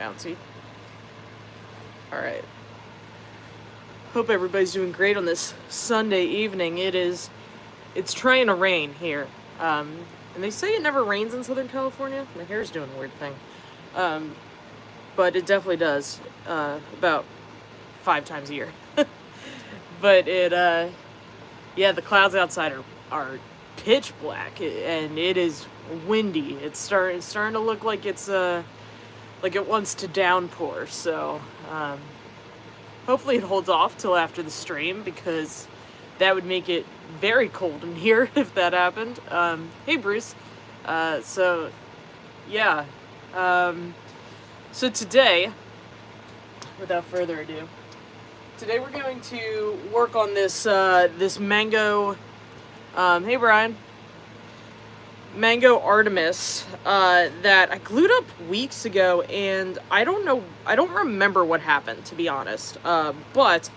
Bouncy. Alright. Hope everybody's doing great on this Sunday evening. It's trying to rain here. And they say it never rains in Southern California. My hair's doing a weird thing. But it definitely does. About 5 times a year. But yeah, the clouds outside are pitch black, and it is windy. It's starting to look like like it wants to downpour. So hopefully it holds off till after the stream, because that would make it very cold in here if that happened. Hey Bruce. So yeah. So today, without further ado, today we're going to work on this mango. Hey Brian. Mango Artemis that I glued up weeks ago, and I don't remember what happened, to be honest. But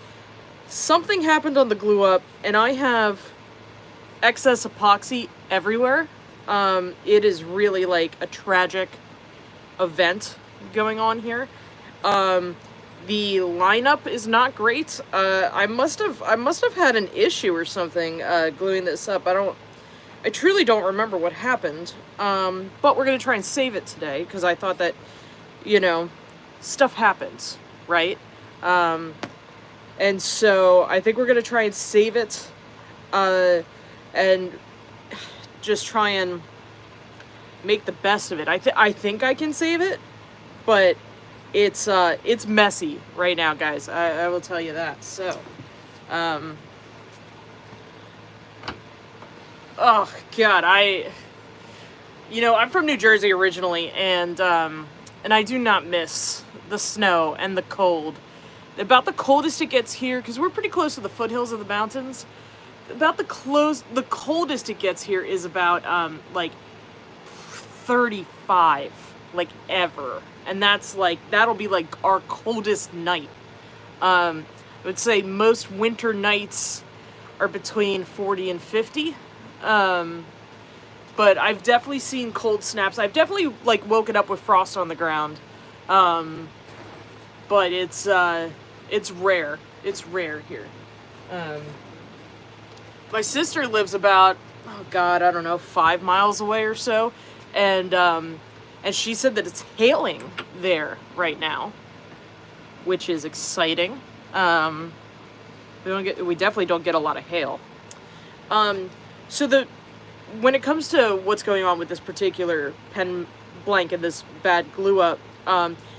something happened on the glue up, and I have excess epoxy everywhere. It is really like a tragic event going on here. The lineup is not great. I must have had an issue or something gluing this up. I truly don't remember what happened. But we're gonna try and save it today, because I thought that, stuff happens, right? And so I think we're gonna try and save it, and just try and make the best of it. I think I can save it, but it's messy right now, guys. I will tell you that. So, oh God, I'm from New Jersey originally, and I do not miss the snow and the cold. About the coldest it gets here, because we're pretty close to the foothills of the mountains. About the coldest it gets here is about like 35, like ever, and that'll be like our coldest night. I would say most winter nights are between 40 and 50. But I've definitely seen cold snaps. I've definitely like woken up with frost on the ground. But it's rare. It's rare here. My sister lives about, oh God, I don't know, 5 miles away or so, and she said that it's hailing there right now, which is exciting. We definitely don't get a lot of hail. So when it comes to what's going on with this particular pen blank and this bad glue up,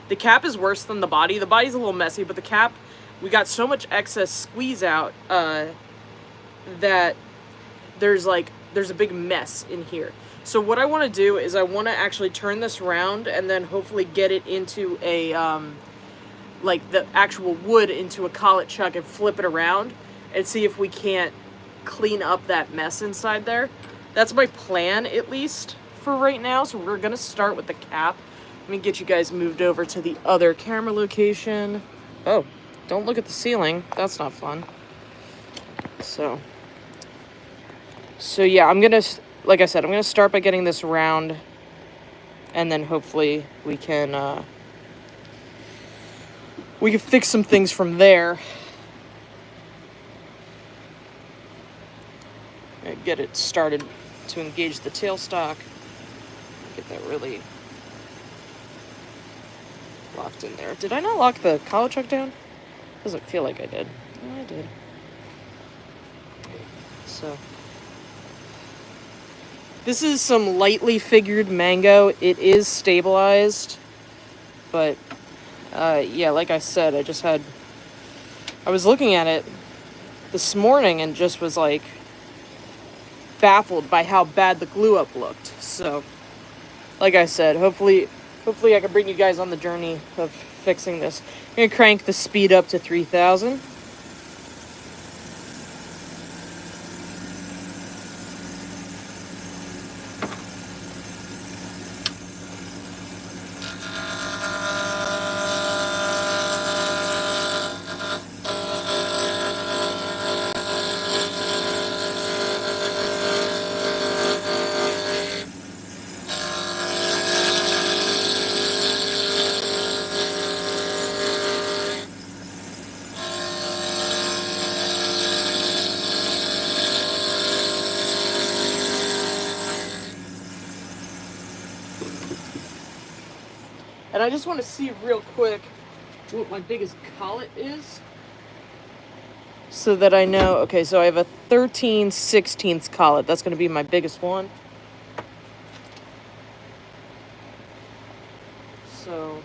the cap is worse than the body. The body's a little messy, but the cap, we got so much excess squeeze out that there's a big mess in here. So what I want to do is I want to actually turn this around and then hopefully get it into a like the actual wood into a collet chuck and flip it around and see if we can't clean up that mess inside there. That's my plan, at least for right now. So we're gonna start with the cap. Let me get you guys moved over to the other camera location. Oh, don't look at the ceiling. That's not fun. So yeah, like I said, I'm gonna start by getting this round, and then hopefully we can fix some things from there. And get it started to engage the tailstock. Get that really locked in there. Did I not lock the collet chuck down? Doesn't feel like I did. No, I did. So this is some lightly figured mango. It is stabilized, but yeah, like I said, I was looking at it this morning and just was like baffled by how bad the glue up looked. So like I said, hopefully I can bring you guys on the journey of fixing this. I'm gonna crank the speed up to 3,000. I just want to see real quick what my biggest collet is, so that I know. Okay, so I have a 13/16 collet. That's going to be my biggest one. So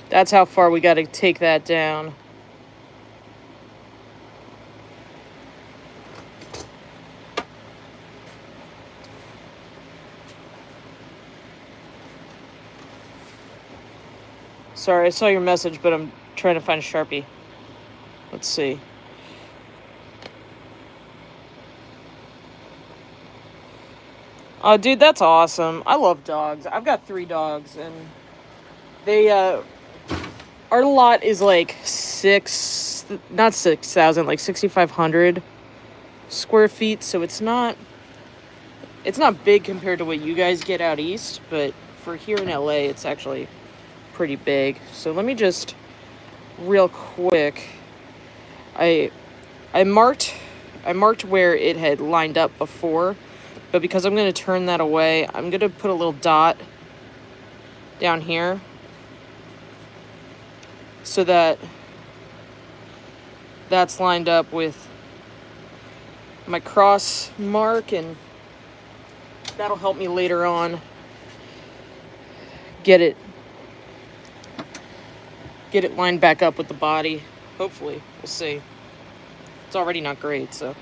that's how far we got to take that down. Sorry, I saw your message, but I'm trying to find a Sharpie. Let's see. Oh, dude, that's awesome. I love dogs. I've got 3 dogs, and they, our lot is like not 6,000, like 6,500 square feet, so it's not big compared to what you guys get out east, but for here in LA, it's actually pretty big. So let me just real quick, I marked where it had lined up before, but because I'm going to turn that away, I'm going to put a little dot down here so that that's lined up with my cross mark, and that'll help me later on get it lined back up with the body. Hopefully. We'll see. It's already not great, so.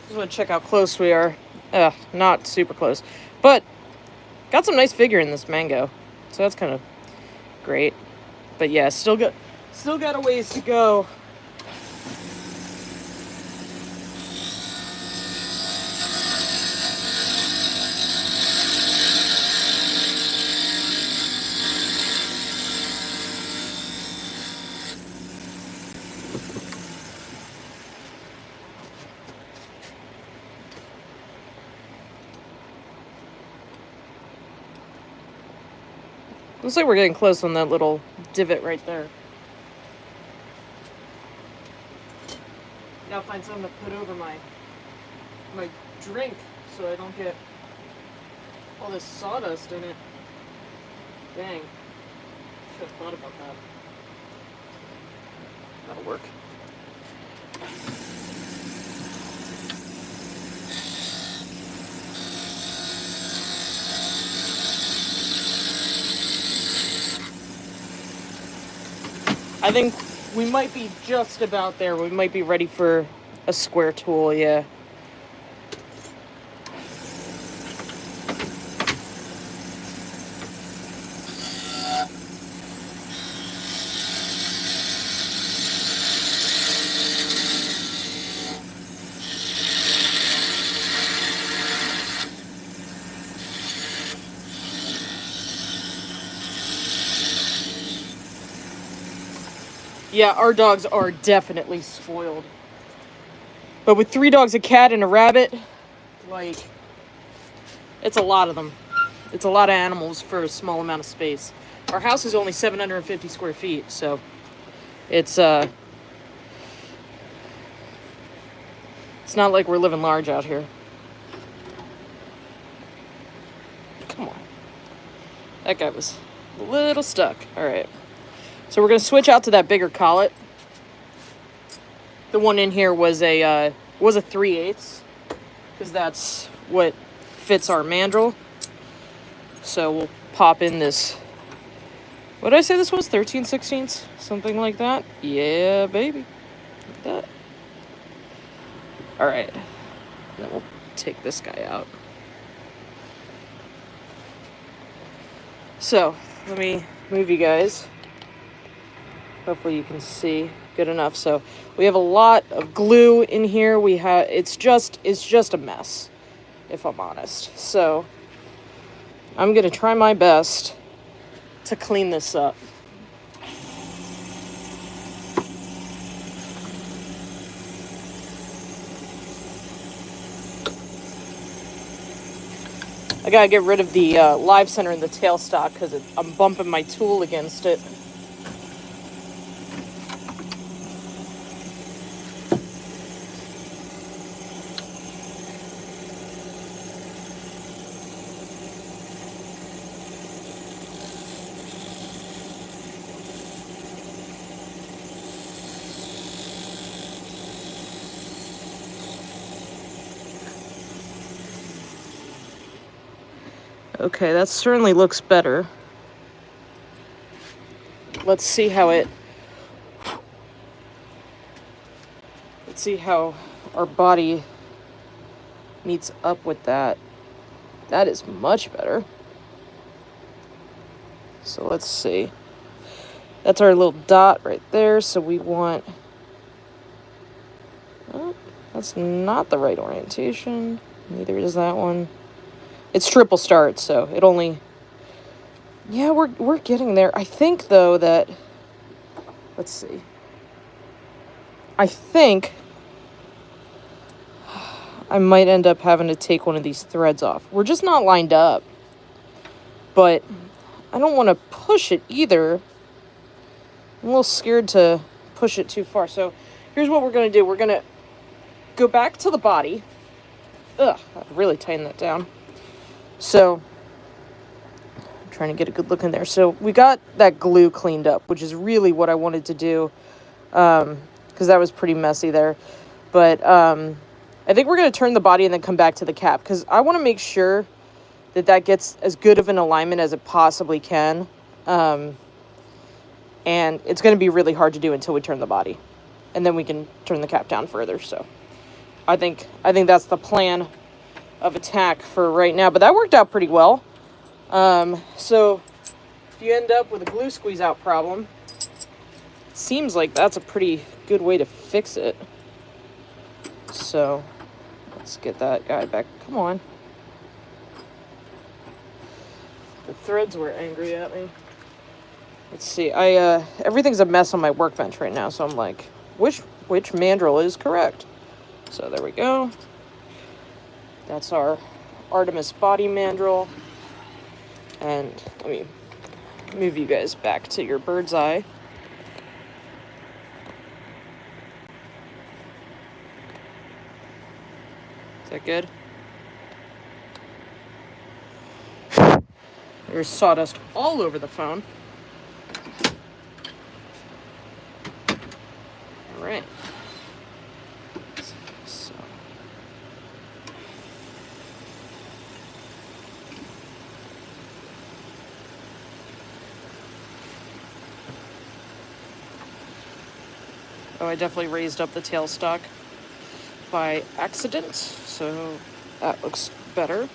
Just want to check how close we are. Not super close, but got some nice figure in this mango, so that's kind of great. But yeah, still got a ways to go. Looks like we're getting close on that little divot right there. Now find something to put over my drink so I don't get all this sawdust in it. Dang. Should have thought about that. That'll work. I think we might be just about there. We might be ready for a square tool, yeah. Yeah, our dogs are definitely spoiled. But with 3 dogs, a cat, and a rabbit, like, it's a lot of them. It's a lot of animals for a small amount of space. Our house is only 750 square feet, so it's not like we're living large out here. Come on. That guy was a little stuck. All right. So we're going to switch out to that bigger collet. The one in here was a 3/8, because that's what fits our mandrel. So we'll pop in this. What did I say this was? 13/16? Something like that? Yeah, baby. Like that. All right. Then we'll take this guy out. So let me move you guys. Hopefully you can see good enough. So we have a lot of glue in here. It's just a mess, if I'm honest. So I'm gonna try my best to clean this up. I gotta get rid of the live center in the tailstock because I'm bumping my tool against it. Okay, that certainly looks better. Let's see how our body meets up with that. That is much better. So let's see. That's our little dot right there. So we want... Oh, that's not the right orientation. Neither is that one. It's triple start, so it only... Yeah, we're getting there. I think, though, that... Let's see. I think I might end up having to take one of these threads off. We're just not lined up. But I don't want to push it either. I'm a little scared to push it too far. So here's what we're going to do. We're going to go back to the body. Ugh, I'd really tighten that down. So I'm trying to get a good look in there. So we got that glue cleaned up, which is really what I wanted to do, because that was pretty messy there. But I think we're going to turn the body and then come back to the cap, because I want to make sure that gets as good of an alignment as it possibly can. And it's going to be really hard to do until we turn the body, and then we can turn the cap down further. So I think that's the plan of attack for right now, but that worked out pretty well. So if you end up with a glue squeeze out problem, it seems like that's a pretty good way to fix it. So let's get that guy back. Come on. The threads were angry at me. Let's see. Everything's a mess on my workbench right now, so I'm like, which mandrel is correct? So there we go. That's our Artemis body mandrel. And let me move you guys back to your bird's eye. Is that good? There's sawdust all over the phone. All right. So. Oh, I definitely raised up the tailstock by accident, so that looks better.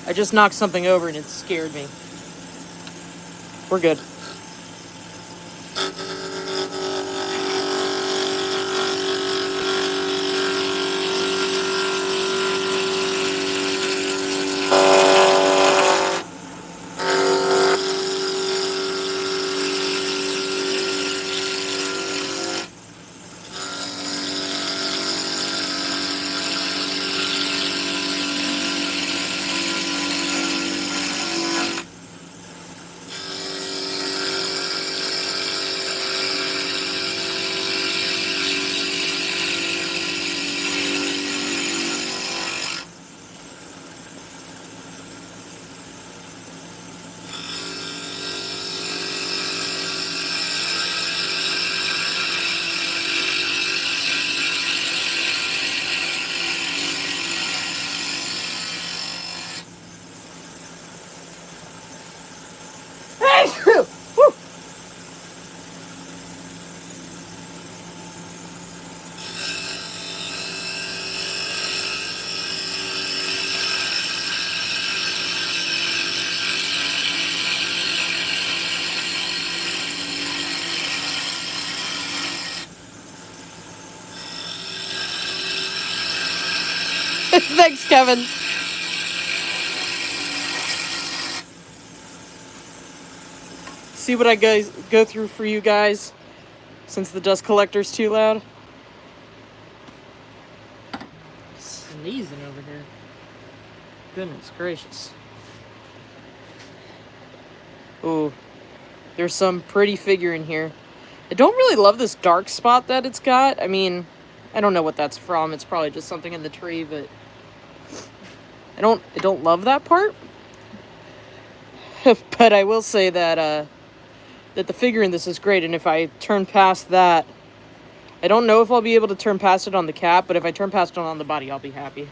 I just knocked something over and it scared me. We're good. Thanks, Kevin. See what I go through for you guys, since the dust collector's too loud. Sneezing over here. Goodness gracious. Ooh, there's some pretty figure in here. I don't really love this dark spot that it's got. I mean, I don't know what that's from. It's probably just something in the tree, but I don't love that part. But I will say that that the figure in this is great, and if I turn past that, I don't know if I'll be able to turn past it on the cap, but if I turn past it on the body, I'll be happy.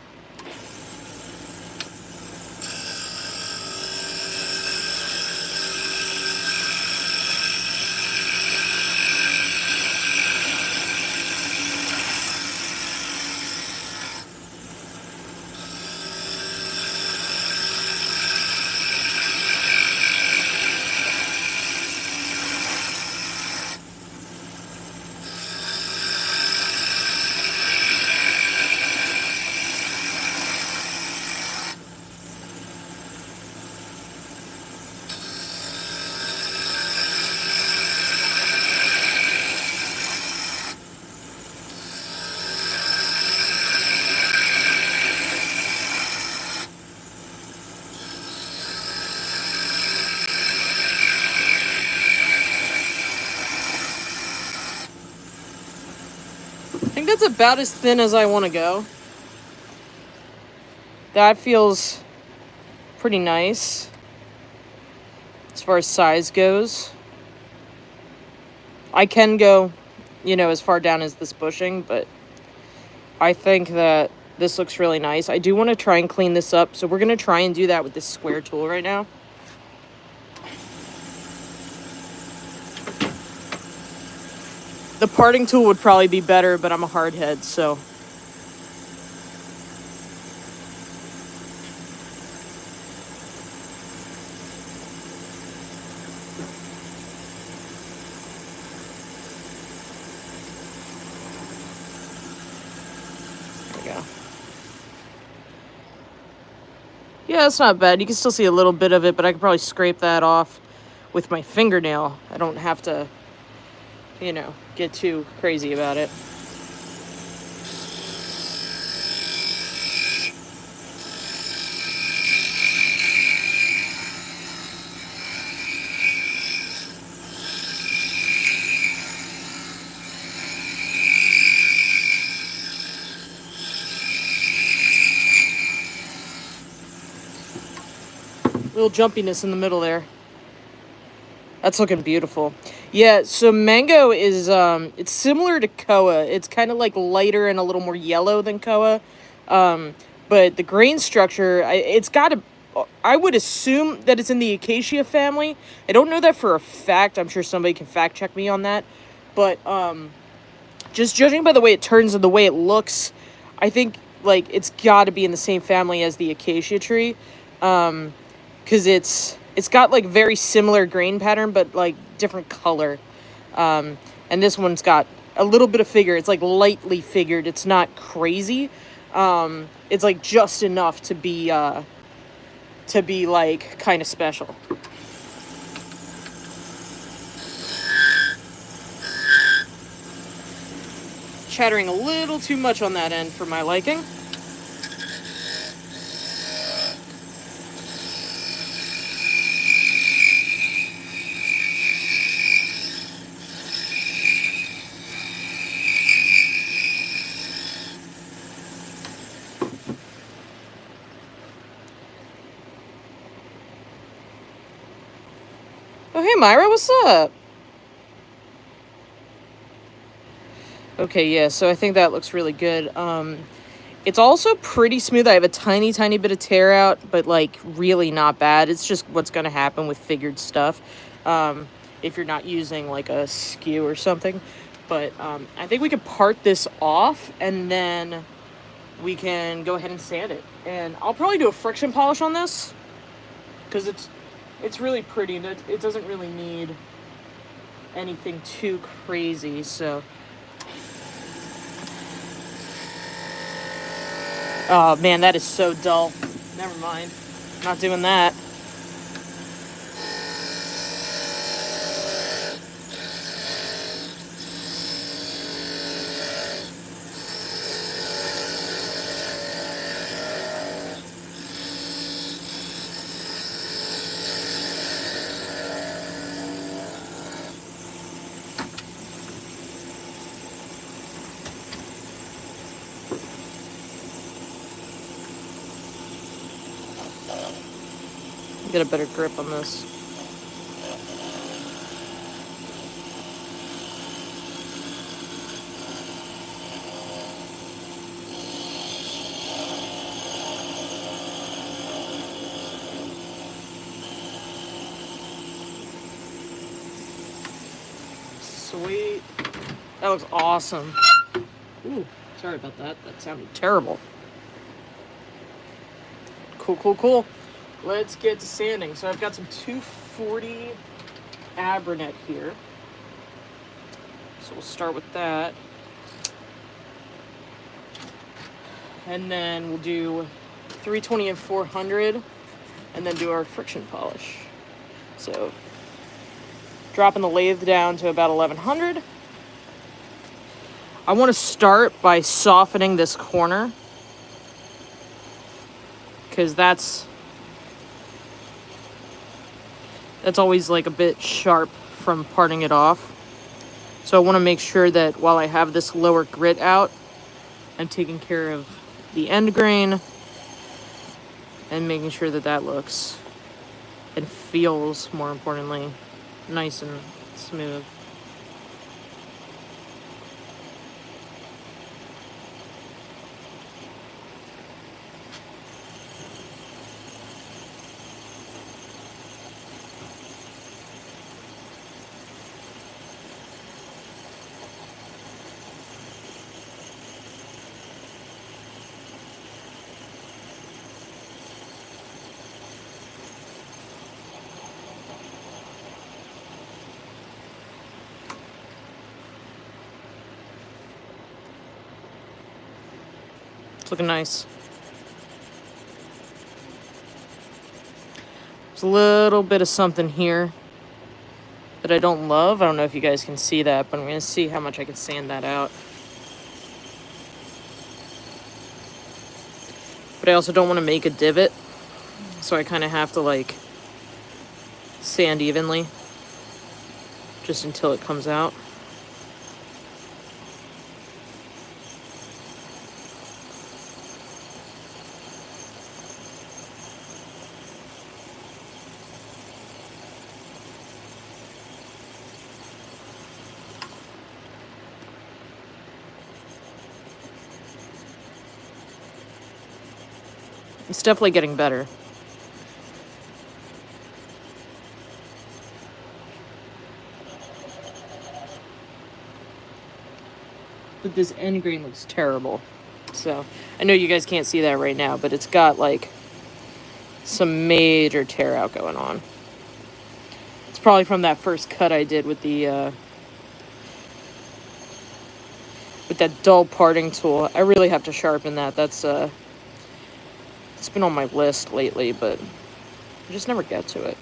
I think that's about as thin as I want to go. That feels pretty nice as far as size goes. I can go, you know, as far down as this bushing, but I think that this looks really nice. I do want to try and clean this up, so we're going to try and do that with this square tool right now. The parting tool would probably be better, but I'm a hard head, so. There we go. Yeah, that's not bad. You can still see a little bit of it, but I could probably scrape that off with my fingernail. I don't have to, you know, get too crazy about it. Little jumpiness in the middle there. That's looking beautiful. Yeah, so Mango is, it's similar to Koa. It's kind of like lighter and a little more yellow than Koa. But the grain structure, I would assume that it's in the Acacia family. I don't know that for a fact. I'm sure somebody can fact check me on that. But just judging by the way it turns and the way it looks, I think, like, it's got to be in the same family as the Acacia tree. Because it's got, like, very similar grain pattern, but, like, different color. And this one's got a little bit of figure. It's, like, lightly figured. It's not crazy. It's, like, just enough to be like, kind of special. Chattering a little too much on that end for my liking. Oh, hey, Myra, what's up? Okay, yeah, so I think that looks really good. It's also pretty smooth. I have a tiny, tiny bit of tear out, but, like, really not bad. It's just what's going to happen with figured stuff if you're not using, like, a skew or something. But I think we could part this off, and then we can go ahead and sand it. And I'll probably do a friction polish on this, because it's really pretty, and it doesn't really need anything too crazy, so. Oh man, that is so dull. Never mind. Not doing that. Get a better grip on this. Sweet. That looks awesome. Ooh, sorry about that. That sounded terrible. Cool, cool, cool. Let's get to sanding. So I've got some 240 Abranet here. So we'll start with that. And then we'll do 320 and 400, and then do our friction polish. So dropping the lathe down to about 1100. I want to start by softening this corner, because that's always like a bit sharp from parting it off. So I want to make sure that while I have this lower grit out, I'm taking care of the end grain and making sure that that looks and feels, more importantly, nice and smooth. It's looking nice. There's a little bit of something here that I don't love. I don't know if you guys can see that, but I'm going to see how much I can sand that out. But I also don't want to make a divot, so I kind of have to like sand evenly just until it comes out. It's definitely getting better. But this end grain looks terrible. So, I know you guys can't see that right now, but it's got like some major tear out going on. It's probably from that first cut I did with the with that dull parting tool. I really have to sharpen that. That's it's been on my list lately, but I just never get to it.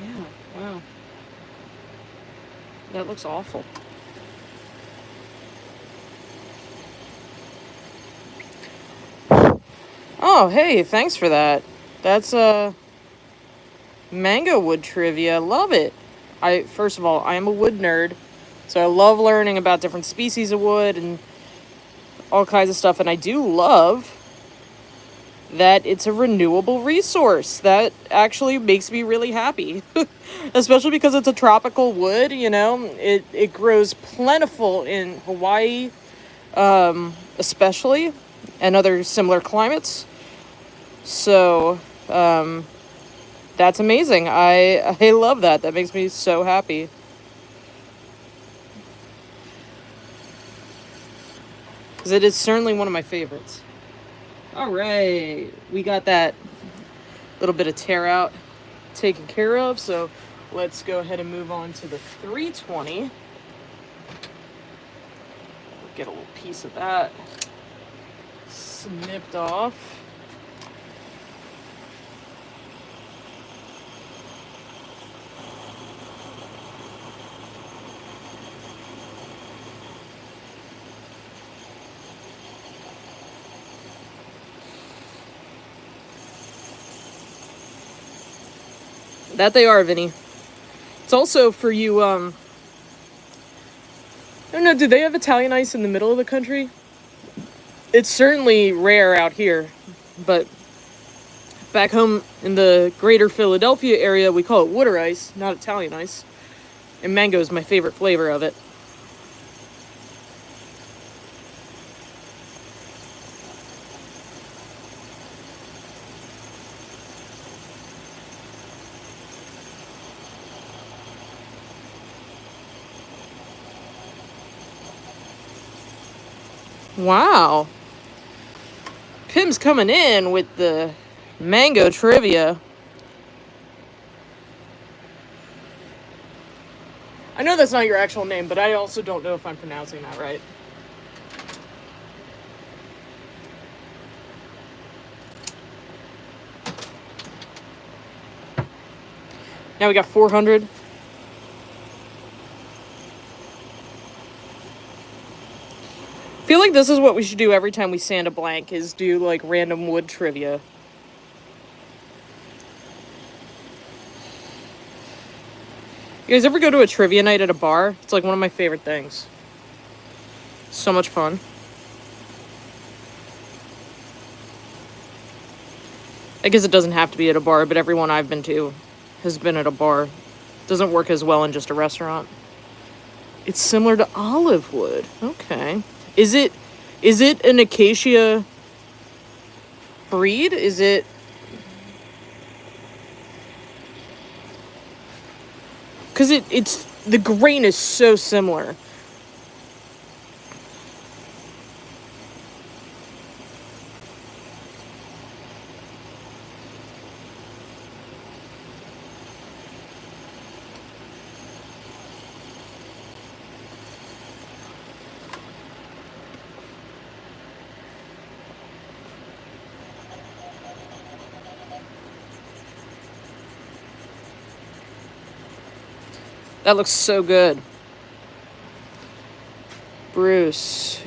Yeah, wow. That looks awful. Oh, hey, thanks for that. That's mango wood trivia. Love it. First of all, I am a wood nerd, so I love learning about different species of wood and all kinds of stuff, and I do love that it's a renewable resource. That actually makes me really happy. Especially because it's a tropical wood, you know. It grows plentiful in Hawaii, especially, and other similar climates. So, that's amazing. I love that. That makes me so happy. because it is certainly one of my favorites. All right, we got that little bit of tear out taken care of, so let's go ahead and move on to the 320. Get a little piece of that snipped off. That they are, Vinny. It's also for you, I don't know, do they have Italian ice in the middle of the country? It's certainly rare out here, but back home in the greater Philadelphia area, we call it water ice, not Italian ice. And mango is my favorite flavor of it. Wow. Pim's coming in with the mango trivia. I know that's not your actual name, but I also don't know if I'm pronouncing that right. Now we got 400. I feel like this is what we should do every time we sand a blank, is do like random wood trivia. You guys ever go to a trivia night at a bar? It's like one of my favorite things. So much fun. I guess it doesn't have to be at a bar, but everyone I've been to has been at a bar. It doesn't work as well in just a restaurant. It's similar to olive wood. Okay. Is it an acacia breed? Is it... Because it's... The grain is so similar. That looks so good. Bruce,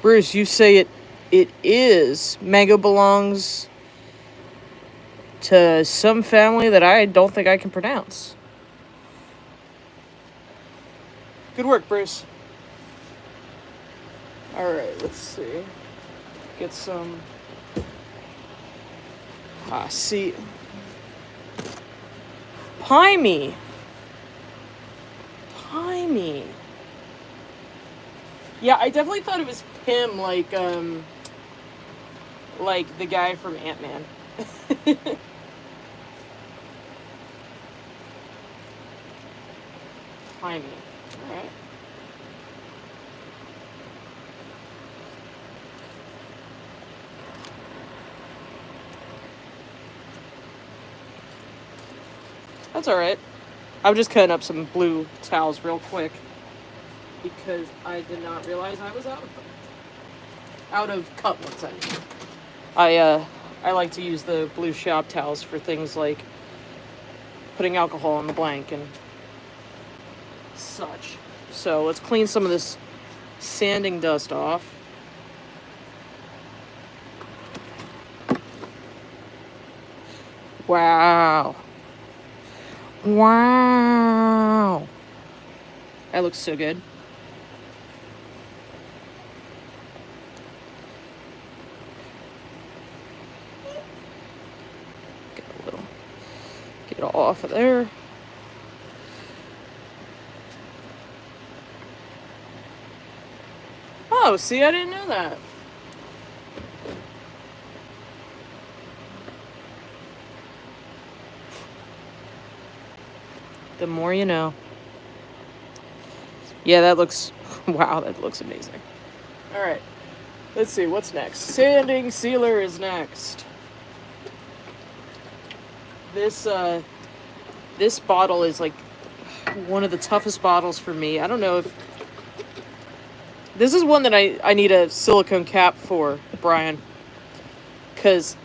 you say it is. Mango belongs to some family that I don't think I can pronounce. Good work, Bruce. Alright, let's see. Get some... see. Piney. Yeah, I definitely thought it was Pim, like the guy from Ant-Man. Piney. Alright. That's alright. I'm just cutting up some blue towels real quick because I did not realize I was out of them. Out of cut ones, I mean. I like to use the blue shop towels for things like putting alcohol on the blank and such. So let's clean some of this sanding dust off. Wow. Wow. That looks so good. Get it all off of there. Oh, see, I didn't know that. The more you know. Yeah, that looks... Wow, that looks amazing. Alright. Let's see, what's next? Sanding sealer is next. This bottle is like one of the toughest bottles for me. I don't know if... This is one that I need a silicone cap for, Brian. Because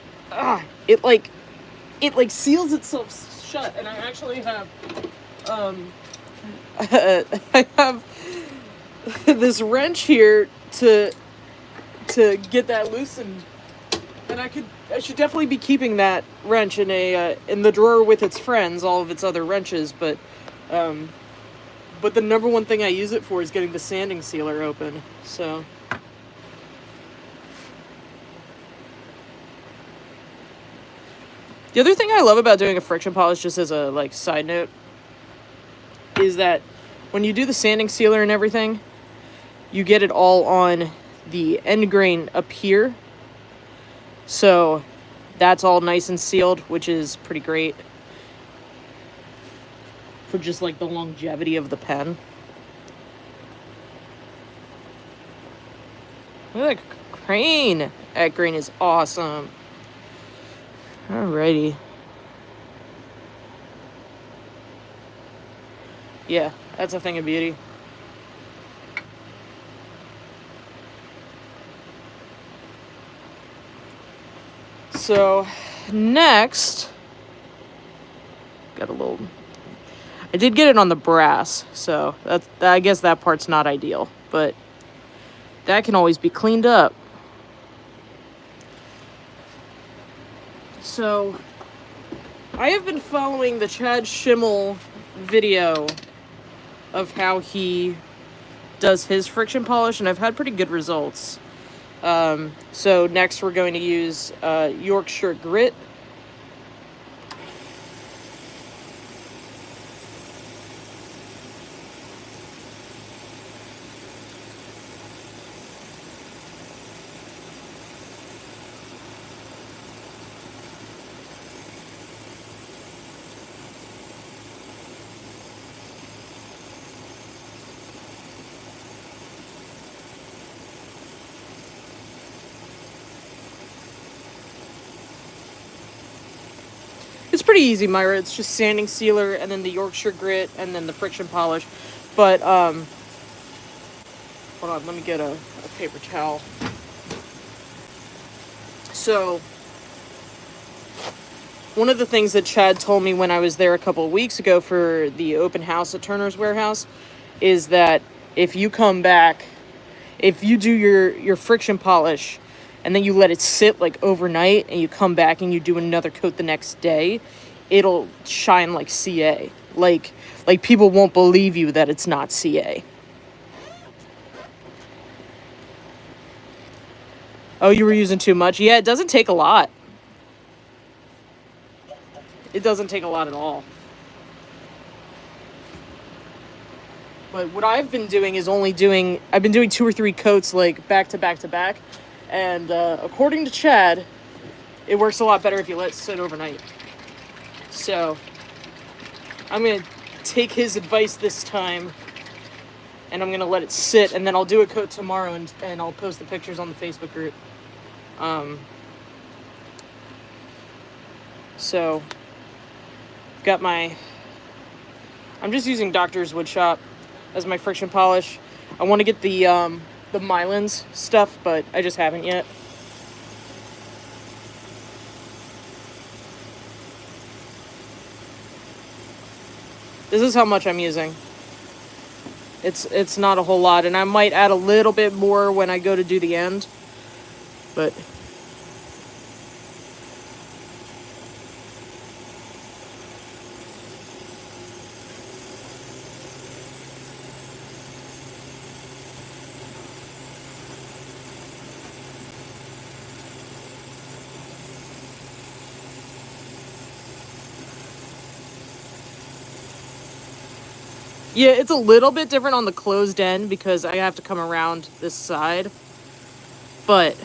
it seals itself shut, and I actually have I have this wrench here to get that loosened, and I should definitely be keeping that wrench in the drawer with its friends, all of its other wrenches, but the number one thing I use it for is getting the sanding sealer open. So the other thing I love about doing a friction polish, just as a side note, is that when you do the sanding sealer and everything, you get it all on the end grain up here. So that's all nice and sealed, which is pretty great for just the longevity of the pen. Look at that grain. That grain is awesome. Alrighty. Yeah, that's a thing of beauty. So, next, got a little... I did get it on the brass, so I guess that part's not ideal, but that can always be cleaned up. So, I have been following the Chad Schimmel video of how he does his friction polish, and I've had pretty good results. So next we're going to use Yorkshire Grit. It's pretty easy, Myra. It's just sanding sealer and then the Yorkshire Grit and then the friction polish. But, hold on, let me get a paper towel. So, one of the things that Chad told me when I was there a couple of weeks ago for the open house at Turner's Warehouse is that if you come back, if you do your friction polish and then you let it sit overnight and you come back and you do another coat the next day, it'll shine like CA. Like people won't believe you that it's not CA. Oh, you were using too much? Yeah, it doesn't take a lot. It doesn't take a lot at all. But what I've been doing is I've been doing 2 or 3 coats back to back to back. And according to Chad, it works a lot better if you let it sit overnight. So I'm going to take his advice this time, and I'm going to let it sit, and then I'll do a coat tomorrow, and I'll post the pictures on the Facebook group. So got I'm just using Doctor's Woodshop as my friction polish. I want to get the Mylands stuff, but I just haven't yet. This is how much I'm using. It's not a whole lot, and I might add a little bit more when I go to do the end, but yeah, it's a little bit different on the closed end because I have to come around this side. But,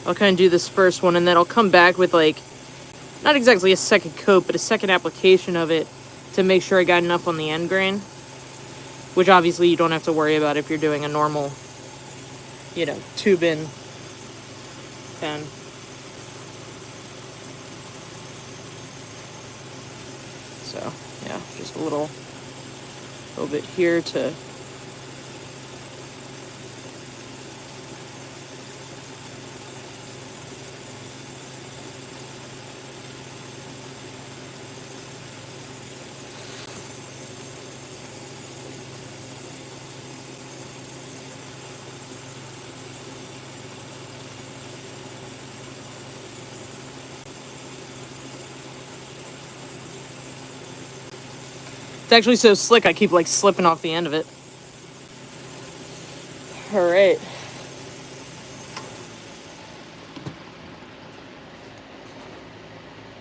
I'll kind of do this first one, and then I'll come back with, not exactly a second coat, but a second application of it to make sure I got enough on the end grain, which obviously you don't have to worry about if you're doing a normal, you know, tube-in pen. So, yeah, just a little bit here to It's actually so slick, I keep, like, slipping off the end of it. All right.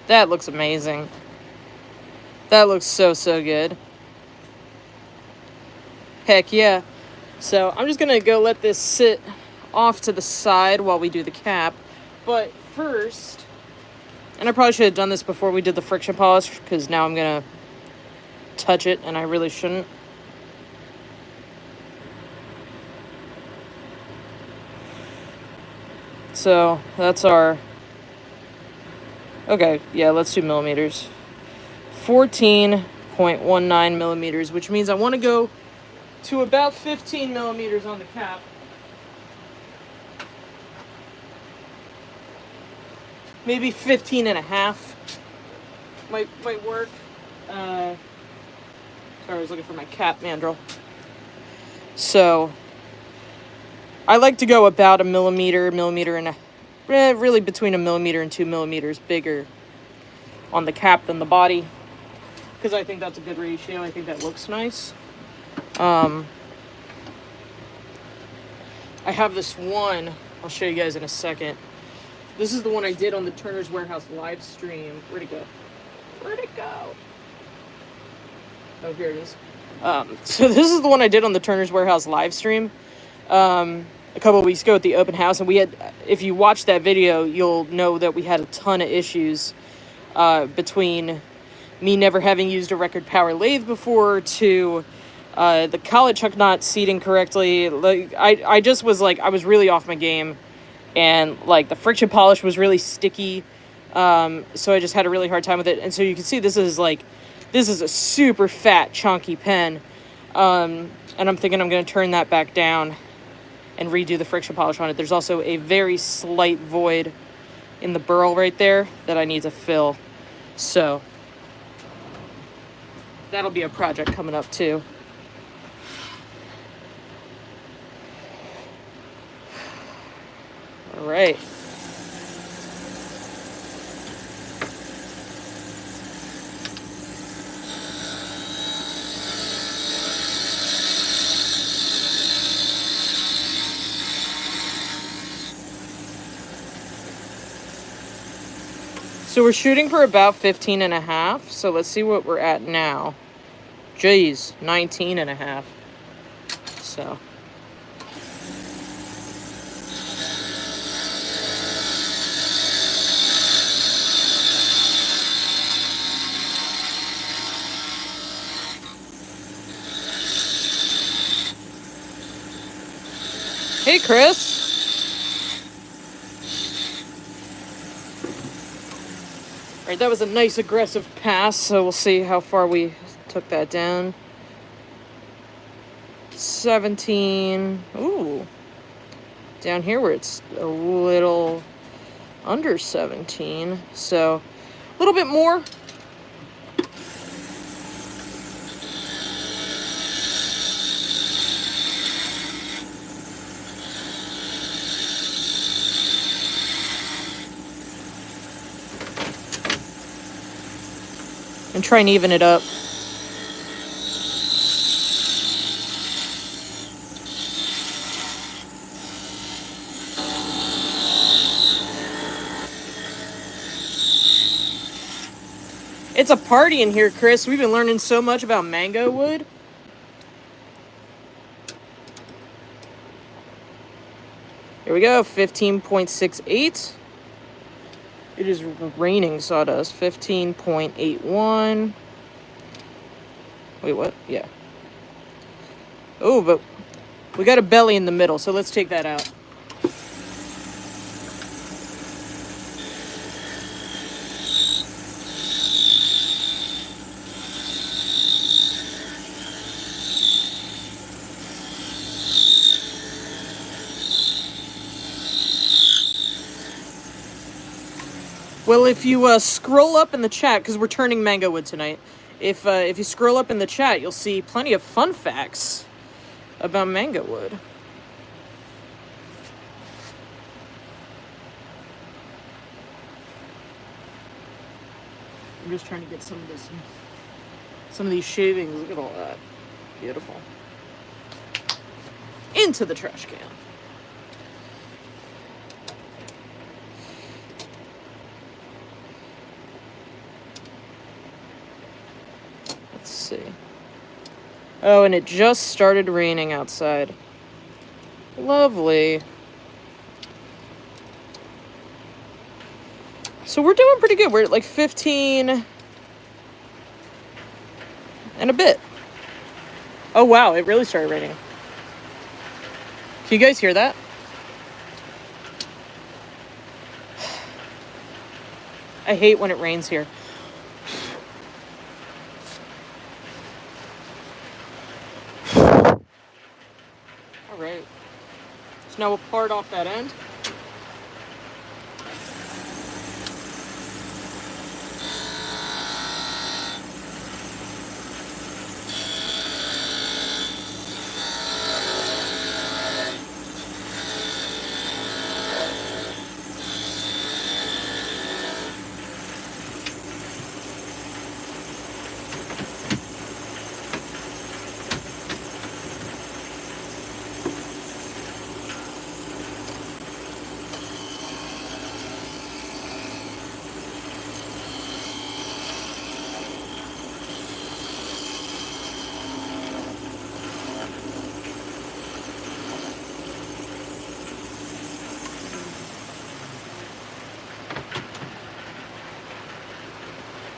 That looks amazing. That looks so, so good. Heck yeah. So I'm just going to go let this sit off to the side while we do the cap. But first, and I probably should have done this before we did the friction polish, because now I'm going to touch it, and I really shouldn't. So that's our, okay, yeah, let's do millimeters. 14.19 millimeters, which means I want to go to about 15 millimeters on the cap. Maybe 15 and a half might work. Sorry, I was looking for my cap mandrel. So I like to go about a millimeter and really between a millimeter and 2 millimeters bigger on the cap than the body, because I think that's a good ratio. I think that looks nice. I have this one, I'll show you guys in a second. This is the one I did on the Turner's Warehouse live stream. Where'd it go? Where'd it go? Oh, here it is. So this is the one I did on the Turner's Warehouse live stream a couple of weeks ago at the open house, and we had, if you watch that video, you'll know that we had a ton of issues between me never having used a record power lathe before to the collet chuck not seating correctly. Like I just was like, I was really off my game, and like the friction polish was really sticky, so I just had a really hard time with it. And so you can see this is a super fat chunky pen, and I'm thinking I'm going to turn that back down and redo the friction polish on it. There's also a very slight void in the burl right there that I need to fill, so that'll be a project coming up too. All right. So we're shooting for about 15 and a half. So let's see what we're at now. Jeez, 19 and a half. So. Hey, Chris. All right, that was a nice aggressive pass, so we'll see how far we took that down. 17. Ooh. Down here where it's a little under 17, so a little bit more. And try and even it up. It's a party in here, Chris. We've been learning so much about mango wood. Here we go, 15.68. It is raining sawdust. 15.81. Wait, what? Yeah. Oh, but we got a belly in the middle, so let's take that out. Well, if you scroll up in the chat, because we're turning mango wood tonight, if you scroll up in the chat, you'll see plenty of fun facts about mango wood. I'm just trying to get some of these shavings. Look at all that. Beautiful. Into the trash can. Let's see. Oh, and it just started raining outside. Lovely. So we're doing pretty good. We're at like 15 and a bit. Oh wow, it really started raining. Can you guys hear that? I hate when it rains here. Alright. So now we'll part off that end.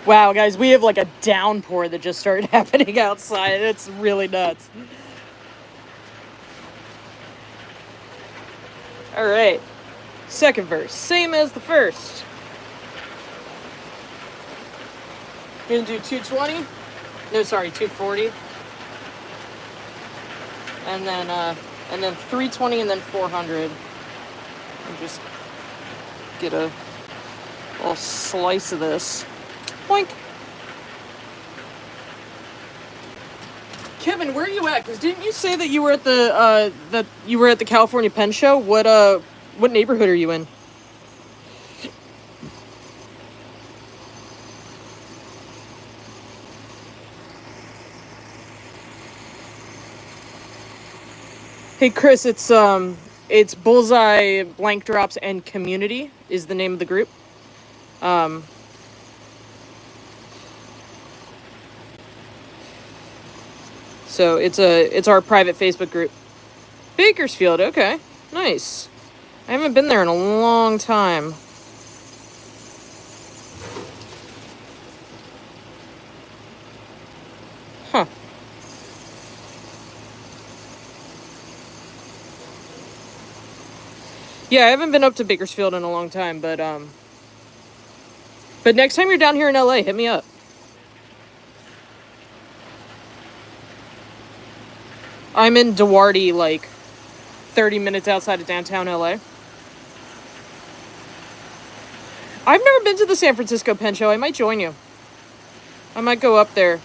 Wow, guys, we have like a downpour that just started happening outside. It's really nuts. All right. Second verse, same as the first. We're gonna do 220. No, sorry, 240. And then 320 and then 400. And just get a little slice of this. Boink. Kevin, where are you at? Because didn't you say that you were at the California Pen Show? What neighborhood are you in? Hey Chris, it's Bullseye, Blank Drops, and Community is the name of the group. So it's our private Facebook group. Bakersfield, okay. Nice. I haven't been there in a long time. Huh. Yeah, I haven't been up to Bakersfield in a long time, but next time you're down here in LA, hit me up. I'm in Duarte, like 30 minutes outside of downtown LA. I've never been to the San Francisco Pen Show. I might join you. I might go up there.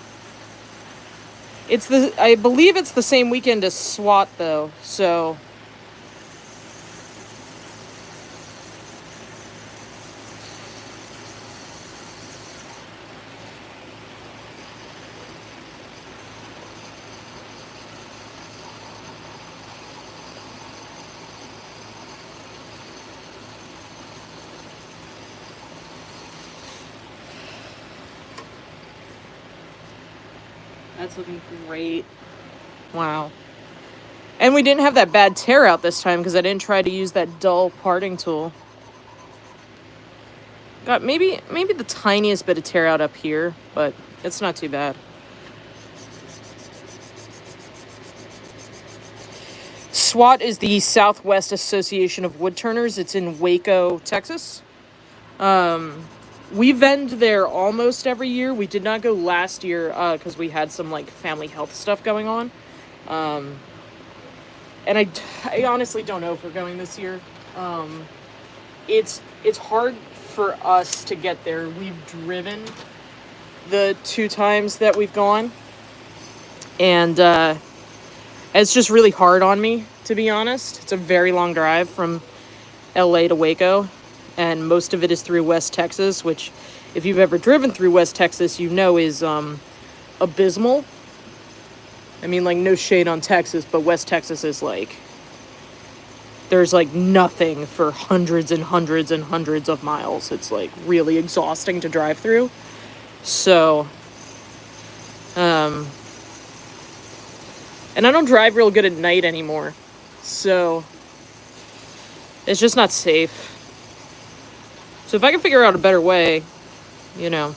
I believe it's the same weekend as SWAT though, so. That's looking great. Wow. And we didn't have that bad tear out this time because I didn't try to use that dull parting tool. Got maybe the tiniest bit of tear out up here, but it's not too bad. SWAT is the Southwest Association of Woodturners. It's in Waco, Texas. We vend there almost every year. We did not go last year because we had some like family health stuff going on. And I honestly don't know if we're going this year. It's hard for us to get there. We've driven the 2 times that we've gone, and it's just really hard on me, to be honest. It's a very long drive from LA to Waco, and most of it is through West Texas, which, if you've ever driven through West Texas, you know is abysmal. I mean, like, no shade on Texas, but West Texas is like, there's like nothing for hundreds and hundreds and hundreds of miles. It's like really exhausting to drive through. So, and I don't drive real good at night anymore. So, it's just not safe. So if I can figure out a better way, you know.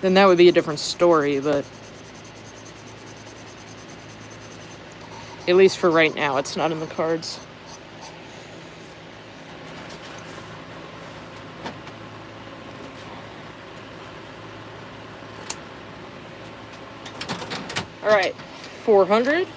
Then that would be a different story, but at least for right now, it's not in the cards. All right, 400.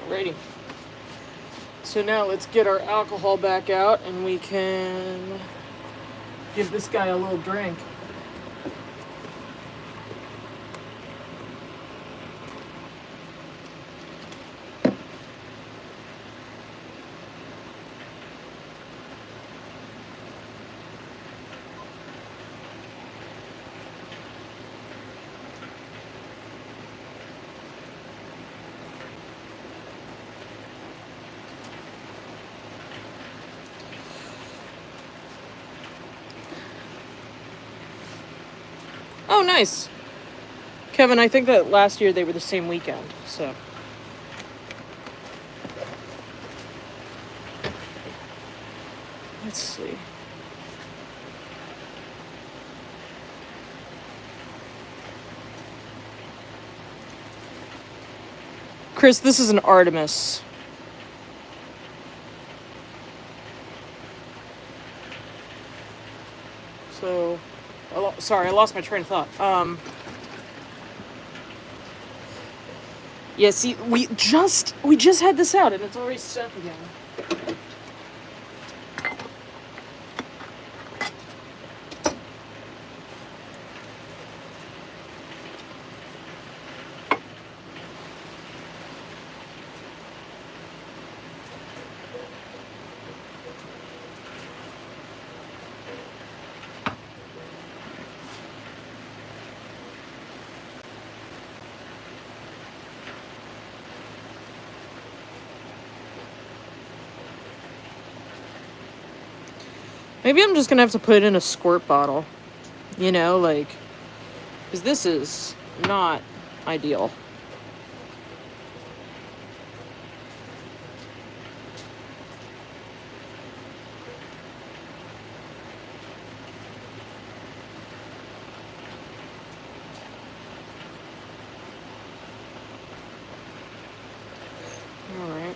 Alrighty. So now let's get our alcohol back out and we can give this guy a little drink. Oh, nice. Kevin, I think that last year they were the same weekend, so. Let's see. Chris, this is an Artemis. So, sorry, I lost my train of thought. Yeah, see, we just had this out and it's already stuck again. Maybe I'm just gonna have to put it in a squirt bottle, you know, like, because this is not ideal. All right.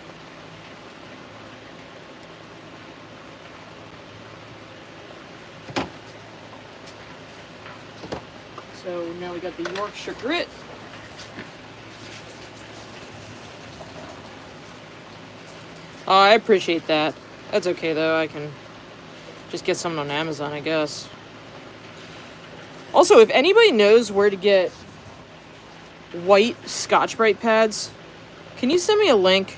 So now we got the Yorkshire Grit. Oh, I appreciate that. That's okay though, I can just get something on Amazon, I guess. Also, if anybody knows where to get white Scotch-Brite pads. Can you send me a link?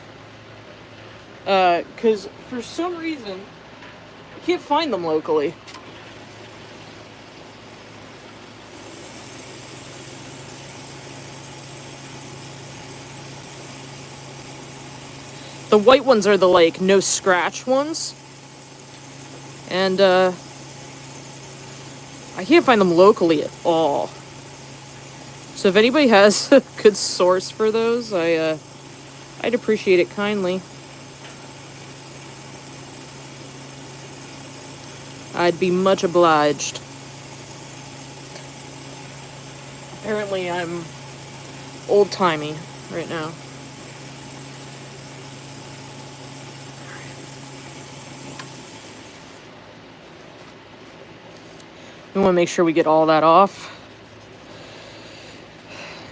Because for some reason, I can't find them locally. The white ones are the, like, no scratch ones. And, I can't find them locally at all. So if anybody has a good source for those, I'd appreciate it kindly. I'd be much obliged. Apparently I'm old-timey right now. We want to make sure we get all that off.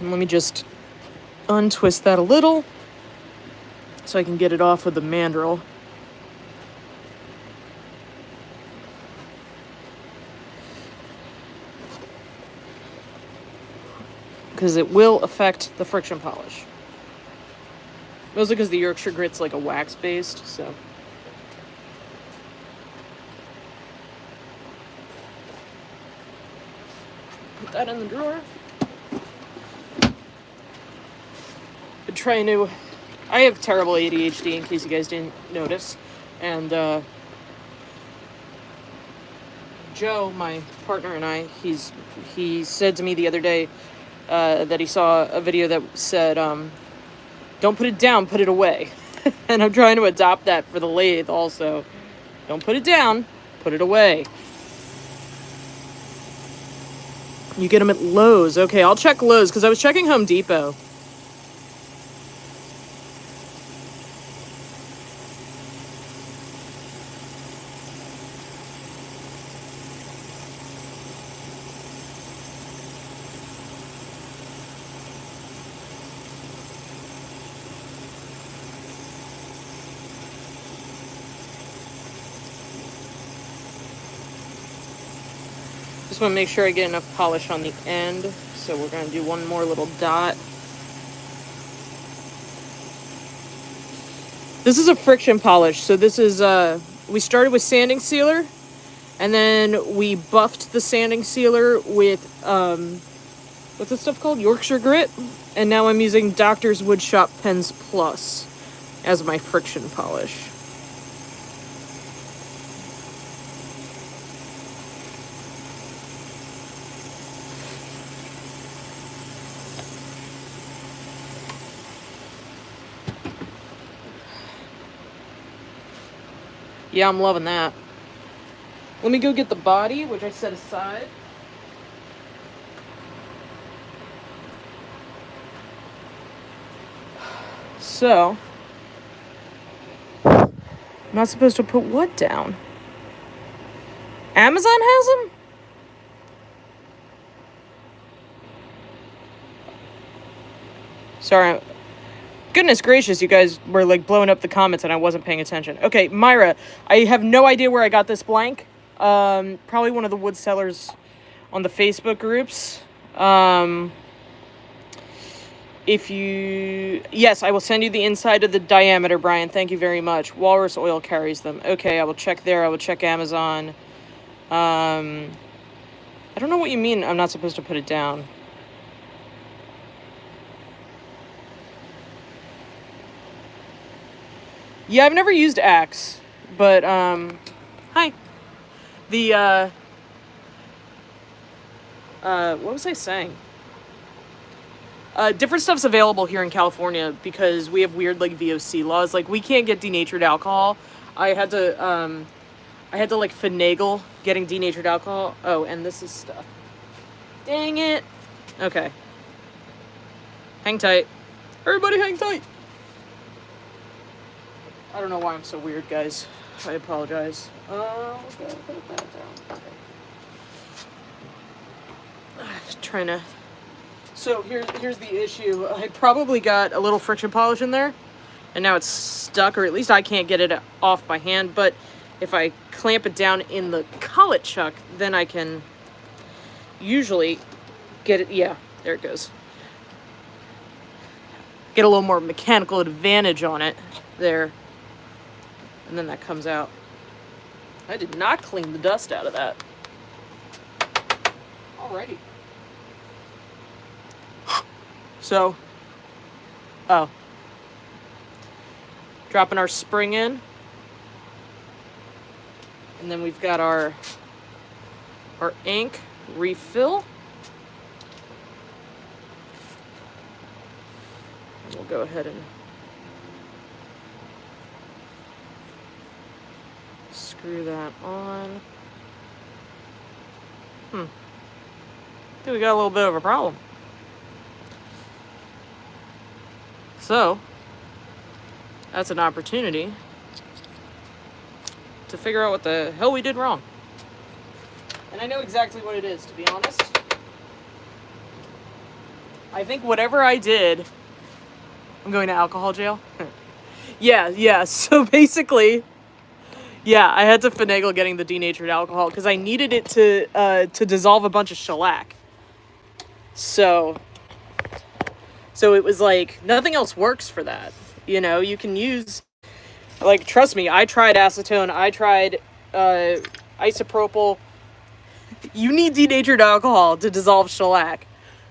And let me just untwist that a little so I can get it off with the mandrel. Because it will affect the friction polish. Mostly because the Yorkshire Grit's like a wax based, so. Put that in the drawer. Been trying to. I have terrible ADHD in case you guys didn't notice. And Joe, my partner, and I, he said to me the other day that he saw a video that said, don't put it down, put it away. And I'm trying to adopt that for the lathe also. Don't put it down, put it away. You get them at Lowe's. Okay, I'll check Lowe's because I was checking Home Depot. Just want to make sure I get enough polish on the end. So we're going to do one more little dot. This is a friction polish. So this is, we started with sanding sealer. And then we buffed the sanding sealer with, what's this stuff called? Yorkshire Grit. And now I'm using Doctor's Woodshop Pens Plus as my friction polish. Yeah, I'm loving that. Let me go get the body, which I set aside. So, I'm not supposed to put what down? Amazon has them? Sorry. Goodness gracious, you guys were like blowing up the comments and I wasn't paying attention. Okay, Myra, I have no idea where I got this blank. Probably one of the wood sellers on the Facebook groups. Yes, I will send you the inside of the diameter, Brian. Thank you very much. Walrus Oil carries them. Okay, I will check there. I will check Amazon. I don't know what you mean I'm not supposed to put it down. Yeah, I've never used Axe, but, hi. The, what was I saying? Different stuff's available here in California because we have weird, like, VOC laws. Like, we can't get denatured alcohol. I had to, like, finagle getting denatured alcohol. Oh, and this is stuff. Dang it. Okay. Hang tight. Everybody hang tight. I don't know why I'm so weird, guys. I apologize. Okay, put that down. Okay. Trying to... So, here's the issue. I probably got a little friction polish in there, and now it's stuck, or at least I can't get it off by hand, but if I clamp it down in the collet chuck, then I can usually get it... Yeah, there it goes. get a little more mechanical advantage on it there. And then that comes out. I did not clean the dust out of that. Alrighty. So, dropping our spring in. And then we've got our ink refill. And we'll go ahead and screw that on. I think we got a little bit of a problem. So, that's an opportunity to figure out what the hell we did wrong. And I know exactly what it is, to be honest. I think whatever I did... I'm going to alcohol jail? Yeah. So basically... Yeah, I had to finagle getting the denatured alcohol because I needed it to dissolve a bunch of shellac. So it was like, nothing else works for that. You know, you can use, like, trust me, I tried acetone, I tried isopropyl. You need denatured alcohol to dissolve shellac.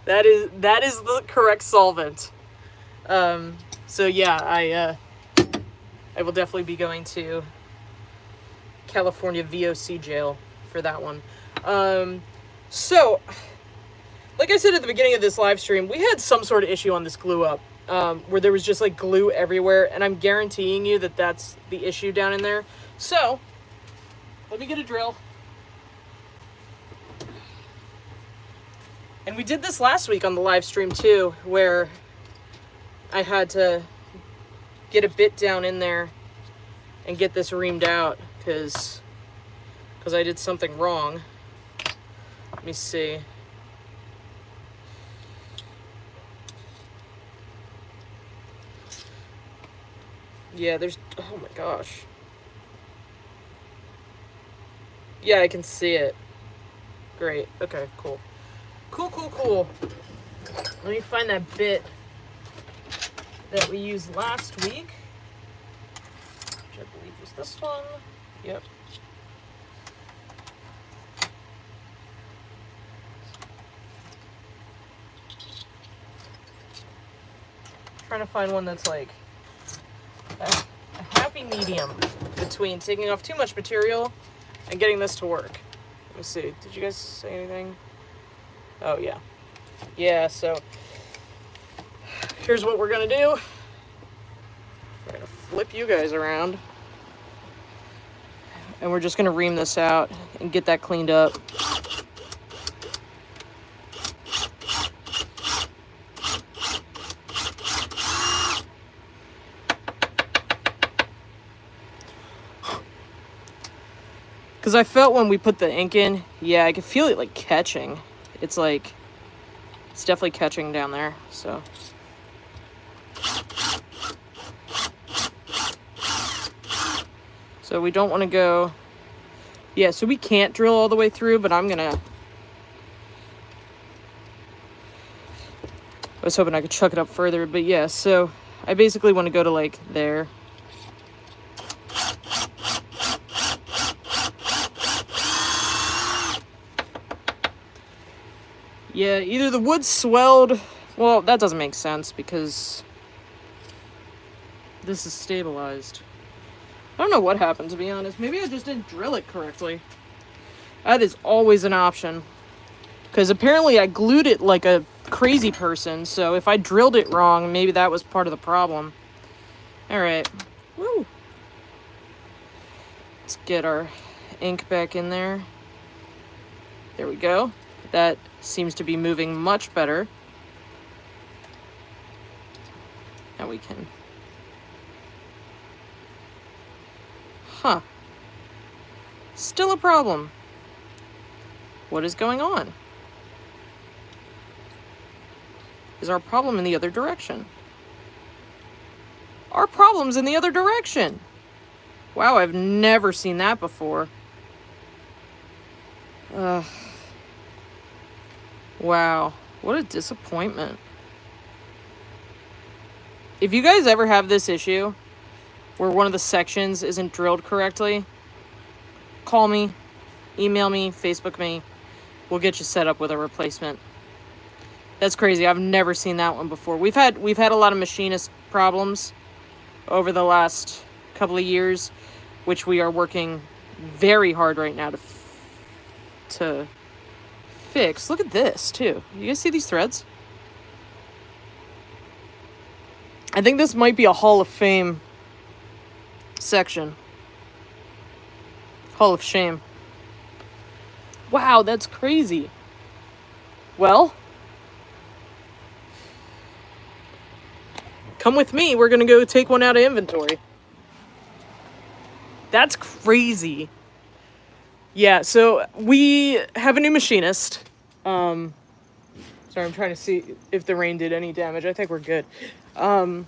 That is the correct solvent. So yeah, I will definitely be going to California VOC jail for that one. So, like I said at the beginning of this live stream, we had some sort of issue on this glue up, where there was just like glue everywhere, and I'm guaranteeing you that that's the issue down in there. So, let me get a drill. And we did this last week on the live stream too, where I had to get a bit down in there and get this reamed out because I did something wrong. Let me see. Yeah, there's, oh my gosh. Yeah, I can see it. Great. Okay, cool. Cool. Let me find that bit that we used last week, which I believe was this one. Yep. Trying to find one that's like a happy medium between taking off too much material and getting this to work. Let me see. Did you guys say anything? Oh, yeah. Yeah, so here's what we're going to do. We're going to flip you guys around. And we're just going to ream this out and get that cleaned up. Because I felt when we put the ink in, yeah, I could feel it like catching. It's like, it's definitely catching down there, so. So we don't want to go, yeah, so we can't drill all the way through, but I'm gonna, I was hoping I could chuck it up further, but yeah, so I basically want to go to like there. Yeah, either the wood swelled, well, that doesn't make sense because this is stabilized. I don't know what happened, to be honest. Maybe I just didn't drill it correctly. That is always an option. Because apparently I glued it like a crazy person, so if I drilled it wrong, maybe that was part of the problem. Alright. Woo! Let's get our ink back in there. There we go. That seems to be moving much better. Now we can... Huh. Still a problem. What is going on? Is our problem in the other direction? Our problem's in the other direction! Wow, I've never seen that before. Wow, what a disappointment. if you guys ever have this issue where one of the sections isn't drilled correctly, call me, email me, Facebook me. We'll get you set up with a replacement. That's crazy. I've never seen that one before. We've had a lot of machinist problems over the last couple of years, which we are working very hard right now to fix. Look at this too. You guys see these threads? I think this might be a Hall of Fame section. Hall of Shame. Wow, that's crazy. Well, come with me. We're going to go take one out of inventory. That's crazy. Yeah, so we have a new machinist. Sorry, I'm trying to see if the rain did any damage. I think we're good. So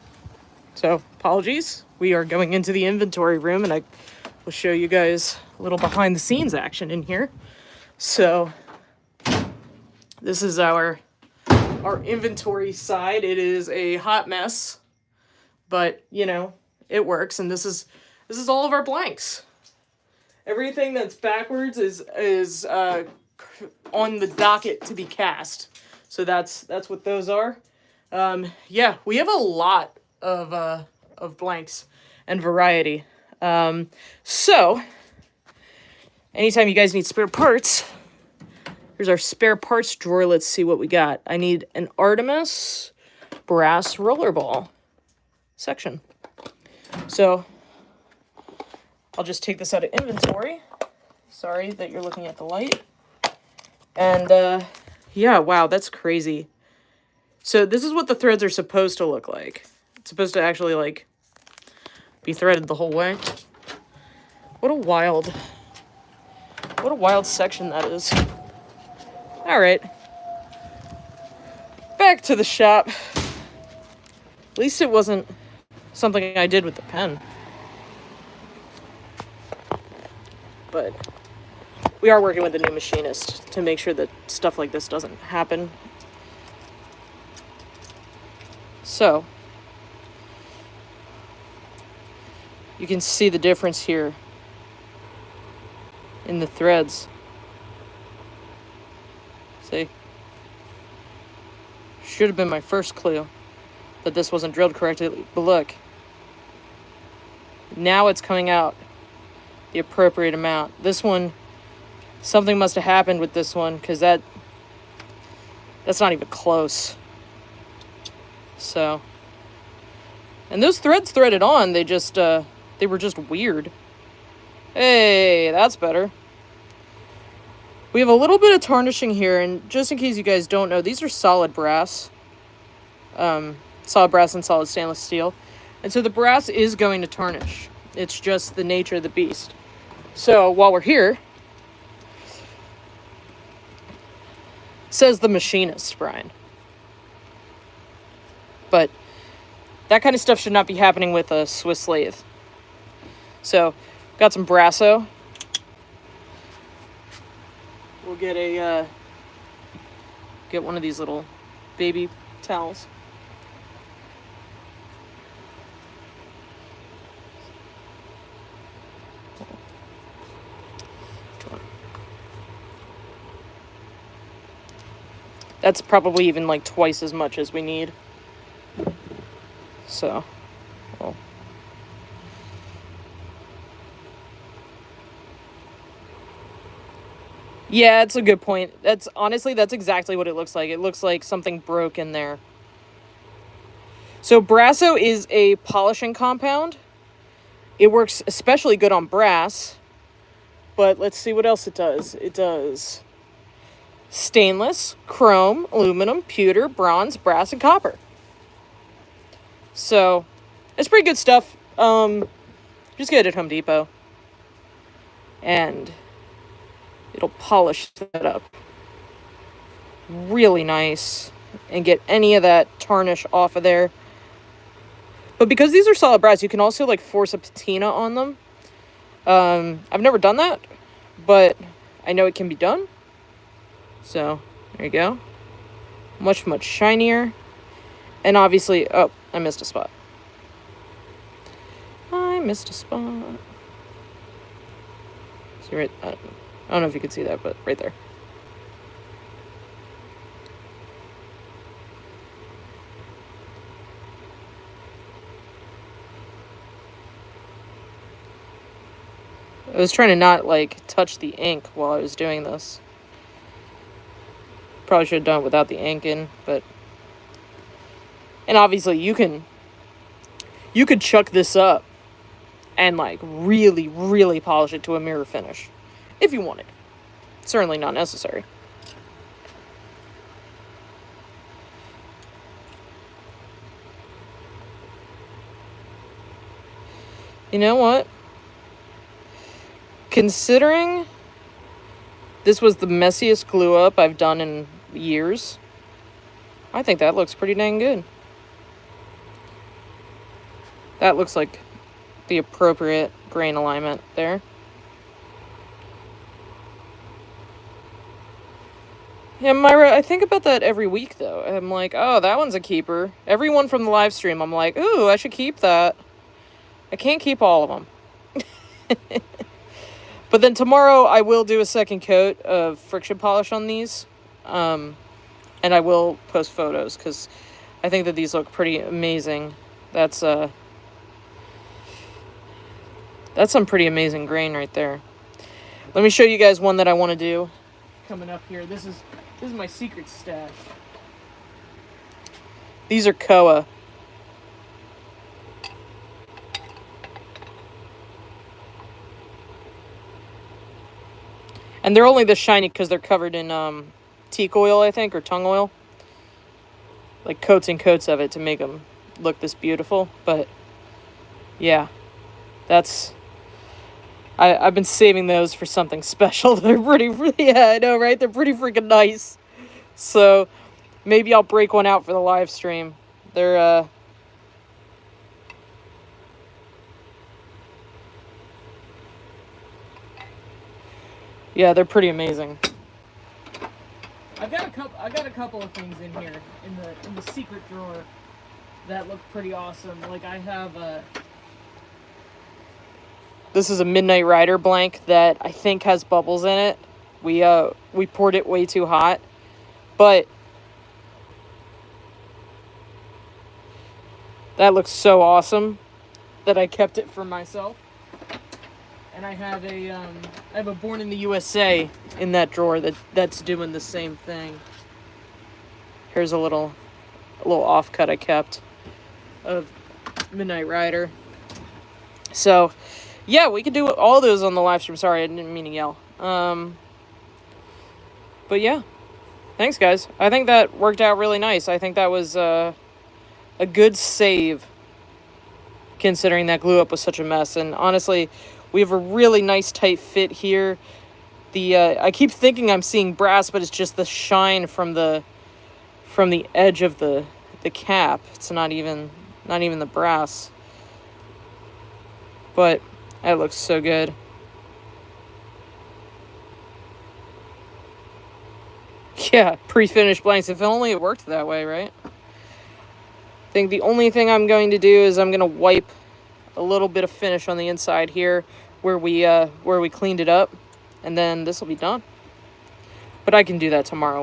apologies. We are going into the inventory room, and I will show you guys a little behind the scenes action in here. So this is our inventory side. It is a hot mess, but you know, it works. And this is all of our blanks. Everything that's backwards is on the docket to be cast. So that's what those are. Yeah, we have a lot of blanks and variety. So anytime you guys need spare parts, here's our spare parts drawer. Let's see what we got. I need an Artemis brass rollerball section. So I'll just take this out of inventory. Sorry that you're looking at the light. And yeah, wow, that's crazy. So this is what the threads are supposed to look like. It's supposed to actually like be threaded the whole way. What a wild section that is. All right. Back to the shop. At least it wasn't something I did with the pen. But we are working with a new machinist to make sure that stuff like this doesn't happen. So you can see the difference here in the threads. See? Should have been my first clue that this wasn't drilled correctly. But look. Now it's coming out the appropriate amount. This one, something must have happened with this one, because that's not even close. So, and those threads threaded on, they were just weird. Hey, that's better. We have a little bit of tarnishing here, and just in case you guys don't know, these are solid brass. Solid brass and solid stainless steel. And so the brass is going to tarnish. It's just the nature of the beast. So while we're here, says the machinist, Brian. But that kind of stuff should not be happening with a Swiss lathe. So, got some Brasso. We'll get one of these little baby towels. That's probably even like twice as much as we need. So, well. Yeah, it's a good point. That's exactly what it looks like. It looks like something broke in there. So Brasso is a polishing compound. It works especially good on brass. But let's see what else it does. It does stainless, chrome, aluminum, pewter, bronze, brass, and copper. So, it's pretty good stuff. Just get it at Home Depot. And it'll polish that up really nice and get any of that tarnish off of there. But because these are solid brass, you can also like force a patina on them. I've never done that, but I know it can be done. So, there you go. Much, much shinier. And obviously, oh, I missed a spot. missed a spot. See right, I don't know if you can see that, but right there. I was trying to not, like, touch the ink while I was doing this. Probably should have done it without the ink in, but... And obviously you could chuck this up and, like, really, really polish it to a mirror finish. If you wanted. Certainly not necessary. You know what? Considering this was the messiest glue up I've done in years, I think that looks pretty dang good. That looks like the appropriate grain alignment there. Yeah, Myra, I think about that every week, though. I'm like, oh, that one's a keeper. Everyone from the live stream, I'm like, ooh, I should keep that. I can't keep all of them. But then tomorrow I will do a second coat of friction polish on these. And I will post photos, because I think that these look pretty amazing. That's some pretty amazing grain right there. Let me show you guys one that I want to do coming up here. This is my secret stash. These are Koa. And they're only this shiny because they're covered in teak oil, I think, or tung oil. Like coats and coats of it to make them look this beautiful. But yeah, I've been saving those for something special. They're pretty, yeah, I know, right? They're pretty freaking nice. So maybe I'll break one out for the live stream. They're, yeah, they're pretty amazing. I've got a couple of things in here in the secret drawer that look pretty awesome. Like I have this is a Midnight Rider blank that I think has bubbles in it. We poured it way too hot, but that looks so awesome that I kept it for myself. And I have a Born in the USA in that drawer that's doing the same thing. Here's a little offcut I kept of Midnight Rider. So, yeah, we could do all those on the live stream. Sorry, I didn't mean to yell. But yeah, thanks guys. I think that worked out really nice. I think that was a good save, considering that glue up was such a mess. And honestly, we have a really nice tight fit here. I keep thinking I'm seeing brass, but it's just the shine from the edge of the cap. It's not even the brass. But that looks so good. Yeah, pre-finished blanks. If only it worked that way, right? I think the only thing I'm going to do is I'm going to wipe a little bit of finish on the inside here where we cleaned it up, and then this will be done. But I can do that tomorrow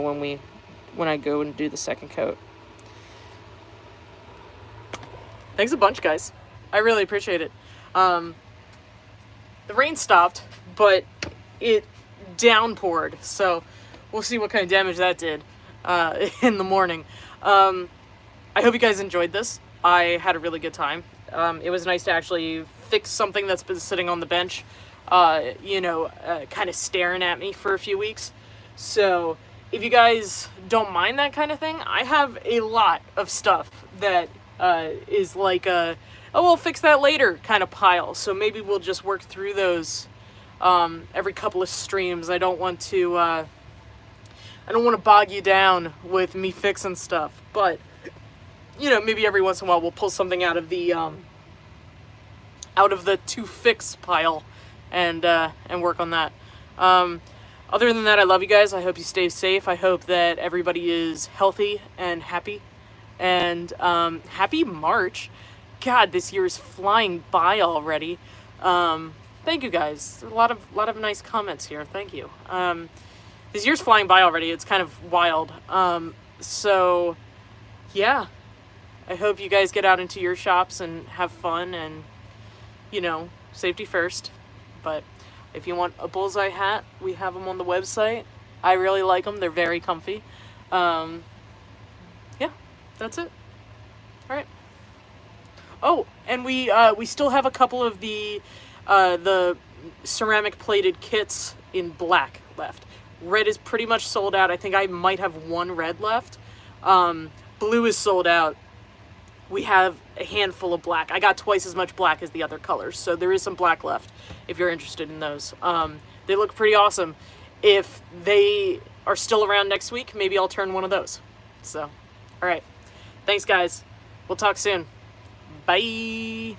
when I go and do the second coat. Thanks a bunch, guys. I really appreciate it. The rain stopped, but it downpoured, so we'll see what kind of damage that did in the morning. I hope you guys enjoyed this. I had a really good time. It was nice to actually fix something that's been sitting on the bench, kind of staring at me for a few weeks. So if you guys don't mind that kind of thing, I have a lot of stuff that is like a, oh, we'll fix that later kind of pile. So maybe we'll just work through those every couple of streams. I don't want to bog you down with me fixing stuff, but maybe every once in a while we'll pull something out of the to fix pile and work on that. Other than that, I love you guys. I hope you stay safe. I hope that everybody is healthy and happy. And happy March. God, this year is flying by already. Thank you guys. A lot of nice comments here. Thank you. This year's flying by already. It's kind of wild. So yeah, I hope you guys get out into your shops and have fun, and you know, safety first. But if you want a bullseye hat, we have them on the website. I really like them. They're very comfy. Yeah, that's it. All right. Oh, and we still have a couple of the ceramic plated kits in black left. Red is pretty much sold out. I think I might have one red left. Blue is sold out. We have a handful of black. I got twice as much black as the other colors, so there is some black left if you're interested in those. They look pretty awesome. If they are still around next week, maybe I'll turn one of those. So, all right. Thanks, guys. We'll talk soon. Bye.